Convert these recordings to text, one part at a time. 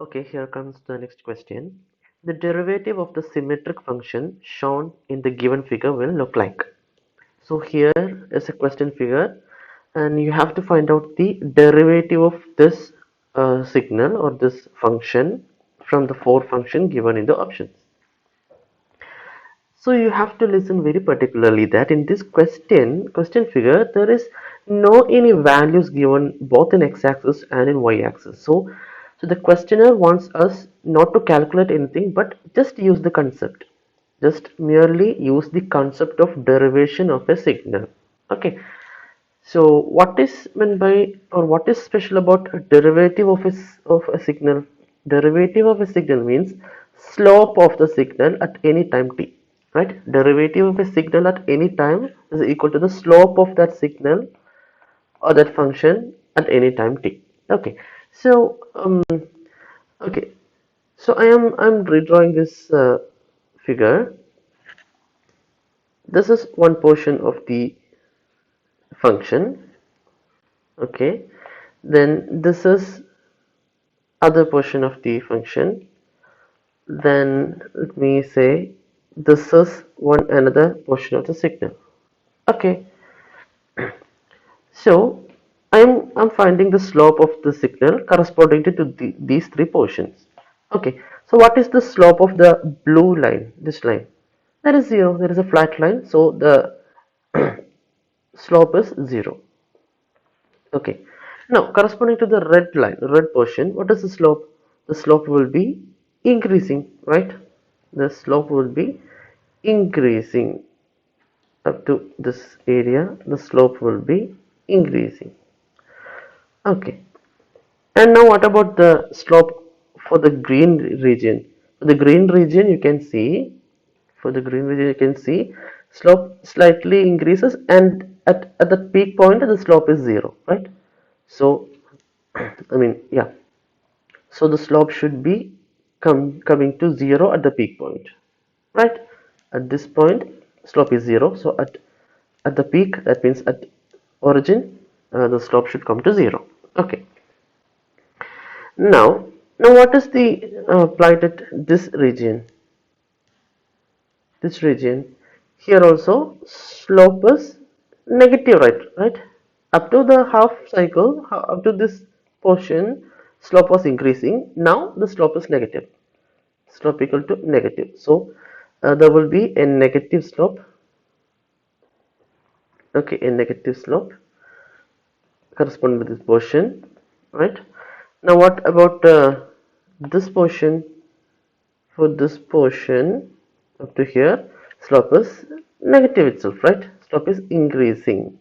Okay, here comes the next question. The derivative of the symmetric function shown in the given figure will look like. So here is a question figure, and you have to find out the derivative of this signal or this function from the four function given in the options. So you have to listen very particularly that in this question figure, there is no any values given both in x-axis and in y-axis. So the questioner wants us not to calculate anything but just use the concept. Just merely use the concept of derivation of a signal. Okay. So what is meant by or what is special about a derivative of a signal? Derivative of a signal means slope of the signal at any time t, right? Derivative of a signal at any time is equal to the slope of that signal or that function at any time t. Okay. So okay. So I'm redrawing this figure. This is one portion of the function. Okay. Then this is other portion of the function. Then let me say this is one another portion of the signal. Okay, so I'm finding the slope of the signal corresponding to these three portions. Okay, so what is the slope of the blue line, this line? That is 0. There is a flat line, so the slope is 0. Okay, now corresponding to the red line, red portion, what is the slope? The slope will be increasing, right? The slope will be increasing up to this area. The slope will be increasing. Okay, and now what about the slope for the green region? For the green region, you can see slope slightly increases, and at the peak point the slope is 0, right? So I mean, yeah, so the slope should be coming to 0 at the peak point, right? At this point slope is 0, so at the peak, that means at origin, the slope should come to 0. Okay, now what is the applied at this region here also slope is negative, right? Up to the half cycle, up to this portion, slope was increasing. Now the slope is negative, slope equal to negative. So there will be a negative slope. Okay, a negative slope corresponding with this portion, right? Now what about this portion? For this portion up to here, slope is negative itself, right? Slope is increasing.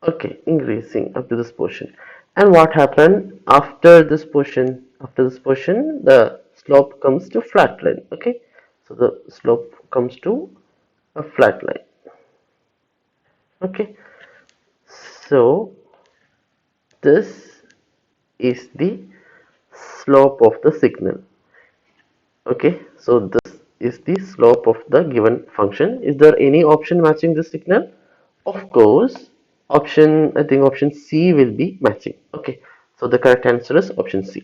Okay, increasing up to this portion. And what happened after this portion? After this portion, the slope comes to flat line. Okay, so the slope comes to a flat line. Okay, so this is the slope of the signal. Okay, so this is the slope of the given function. Is there any option matching this signal? Of course, I think option C will be matching. Okay, so the correct answer is option C.